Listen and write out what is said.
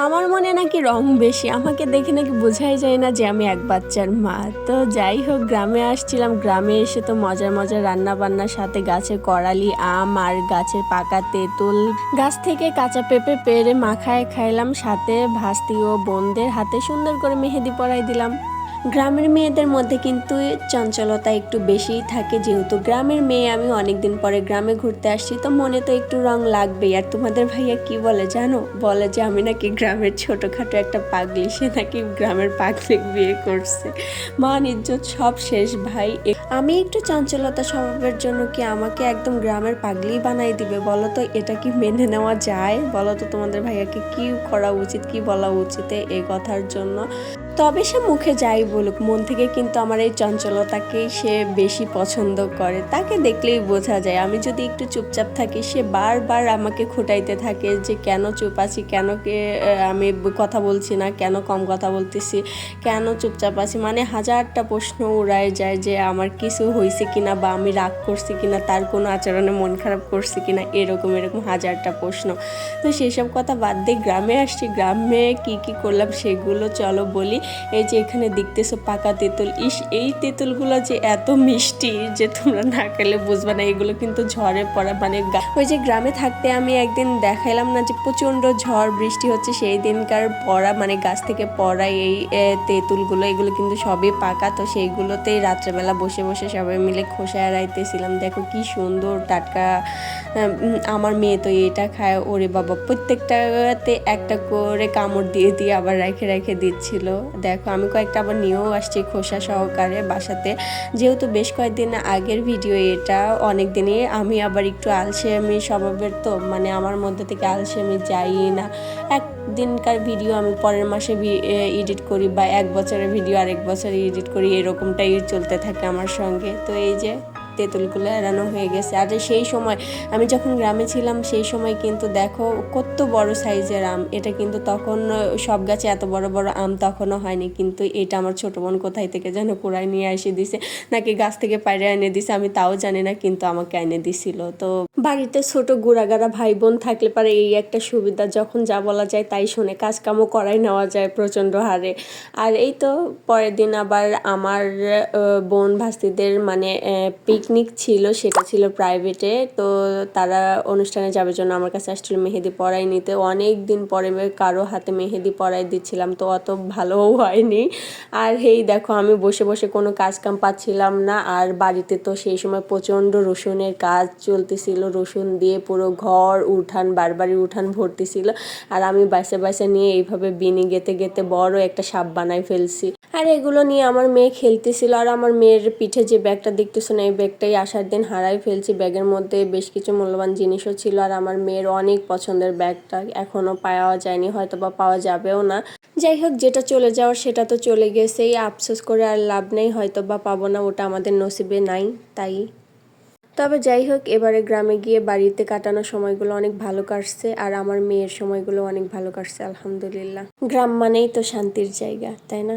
আমার মনে নাকি রং বেশি, আমাকে দেখে নাকি বোঝাই যায় না যে আমি এক বাচ্চার মা। তো যাই হোক, গ্রামে আসছিলাম, গ্রামে এসে তো মজার মজার রান্না বান্নার সাথে গাছের করালি আম আর গাছের পাকা তেঁতুল, গাছ থেকে কাঁচা পেঁপে পেড়ে মাখায় খাইলাম, সাথে ভাস্তি ও বোনদের হাতে সুন্দর করে মেহেদি পরাই দিলাম। গ্রামের মেয়েদের মধ্যে কিন্তু চঞ্চলতা একটু বেশিই থাকে, যেহেতু গ্রামের মেয়ে, আমি অনেকদিন পরে গ্রামে ঘুরতে আসছি, তো মনে তো একটু রং লাগবেই। আর তোমাদের ভাইয়া কি বলে জানো, বলে যে আমি নাকি গ্রামের ছোটোখাটো একটা পাগলি, সে নাকি গ্রামের পাগলি বিয়ে করছে। মান ইজ্জত সব শেষ ভাই। আমি একটু চঞ্চলতা স্বভাবের জন্য কি আমাকে একদম গ্রামের পাগলি বানাই দিবে? বলো তো, এটা কি মেনে নেওয়া যায়? বলো তো তোমাদের ভাইয়াকে কি করা উচিত, কি বলা উচিত এই কথার জন্য? তবে সে মুখে যাই বলুক, মন থেকে কিন্তু আমার এই চঞ্চলতাকেই সে বেশি পছন্দ করে। তাকে দেখলেই বোঝা যায়। আমি যদি একটু চুপচাপ থাকি, সে বারবার আমাকে খুঁটাইতে থাকে যে কেন চুপ আছি, কেন আমি কথা বলছি না, কেন কম কথা বলতেছি, কেন চুপচাপ আছি, মানে হাজারটা প্রশ্ন উড়ায় যায় যে আমার কিছু হয়েছে কিনা, বা আমি রাগ করছি কিনা, তার কোনো আচরণে মন খারাপ করছি কিনা, এরকম হাজারটা প্রশ্ন। তো সেসব কথা বাদ দিয়ে গ্রামে আসছি, গ্রামে কি কি করলাম সেগুলো চলো বলি। এই যে এখানে দেখতেছো পাকা তেঁতুল, এই তেঁতুলগুলো যে এত মিষ্টি যে তোমরা না খেলে বুঝবে না। এগুলো কিন্তু ঝড়ে পড়া, মানে ওই যে গ্রামে থাকতে আমি একদিন দেখাইলাম না যে প্রচণ্ড ঝড় বৃষ্টি হচ্ছে, সেই দিনকার পড়া, মানে গাছ থেকে পড়া এই তেঁতুলগুলো, এগুলো কিন্তু সবই পাকা। তো সেইগুলোতেই রাত্রেবেলা বসে বসে সবাই মিলে খোসা এড়াইতেছিলাম। দেখো কি সুন্দর টাটকা। আমার মেয়ে তো এটা খায়, ওরে বাবা, প্রত্যেকটাতে একটা করে কামড় দিয়ে দিয়ে আবার রেখে রেখে দিচ্ছিল। দেখো আমি কয়েকটা আবার নিয়েও আসছি খোসা সহকারে বাসাতে, যেহেতু বেশ কয়েকদিন আগের ভিডিও এটা। অনেক দিনই আমি আবার একটু আলসেমি স্বভাবের, তো মানে আমার মধ্যে থেকে আলসেমি যাই না। একদিনকার ভিডিও আমি পরের মাসে এডিট করি, বা এক বছরের ভিডিও আরেক বছরে এডিট করি, এরকমটাই চলতে থাকে আমার সঙ্গে। তো এই যে তেঁতুলগুলো এড়ানো হয়ে গেছে। আর সেই সময় আমি যখন গ্রামে ছিলাম, সেই সময় কিন্তু দেখো কত বড় সাইজের আম। এটা কিন্তু তখন সব গাছে এত বড় বড় আম তখনও হয়নি, কিন্তু এটা আমার ছোট বোন কোথায় থেকে যেন কুড়ায় নিয়ে এসে দিছে, নাকি গাছ থেকে পাড়ে এনে দিছে, আমি তাও জানি না, কিন্তু আমাকে এনে দিছিল। তো বাড়িতে ছোট গুড়াগাড়া ভাই বোন থাকলে পারে এই একটা সুবিধা, যখন যা বলা যায় তাই শুনে কাজকামও করাই নেওয়া যায় প্রচণ্ড হারে। আর এই তো পরের দিন আবার আমার বোন ভাস্তিদের মানে পিকনিক ছিল, সেটা ছিল প্রাইভেটে। তো তারা অনুষ্ঠানে যাবে জন্য আমার কাছে আসছিল মেহেদি পরাই নিতে। অনেক দিন পরে কারো হাতে মেহেদি পরাই দিচ্ছিলাম, তো অত ভালোও হয়নি। আর হেই দেখো, আমি বসে বসে কোনো কাজ কাম পাচ্ছিলাম না। আর বাড়িতে তো সেই সময় প্রচণ্ড রসুনের কাজ চলতেছিল, রসুন দিয়ে পুরো ঘর উঠান, বারবারই উঠান ভর্তি ছিল। আর আমি বাসে বাসে নিয়ে এইভাবে বিনি গেতে গেতে বড় একটা সাপ বানাই ফেলছি। আর এগুলো নিয়ে আমার মেয়ে খেলতেছিল। আর আমার মেয়ের পিঠে যে ব্যাগটা দেখতেছো না, এই ব্যাগটাই আসার দিন হারাই ফেলছি। ব্যাগের মধ্যে বেশ কিছু মূল্যবান জিনিসও ছিল, আর আমার মেয়ের অনেক পছন্দের ব্যাগটা এখনও পাওয়া যায়নি, হয়তো বা পাওয়া যাবেও না। যাই হোক, যেটা চলে যাওয়ার সেটা তো চলে গেছেই, আফসোস করে আর লাভ নেই, হয়তো বা পাবো না, ওটা আমাদের নসিবে নাই। তাই তবে যাই হোক, এবারে গ্রামে গিয়ে বাড়িতে কাটানো সময়গুলো অনেক ভালো কাটছে, আর আমার মেয়ের সময়গুলো অনেক ভালো কাটছে আলহামদুলিল্লাহ। গ্রাম মানেই তো শান্তির জায়গা, তাই না?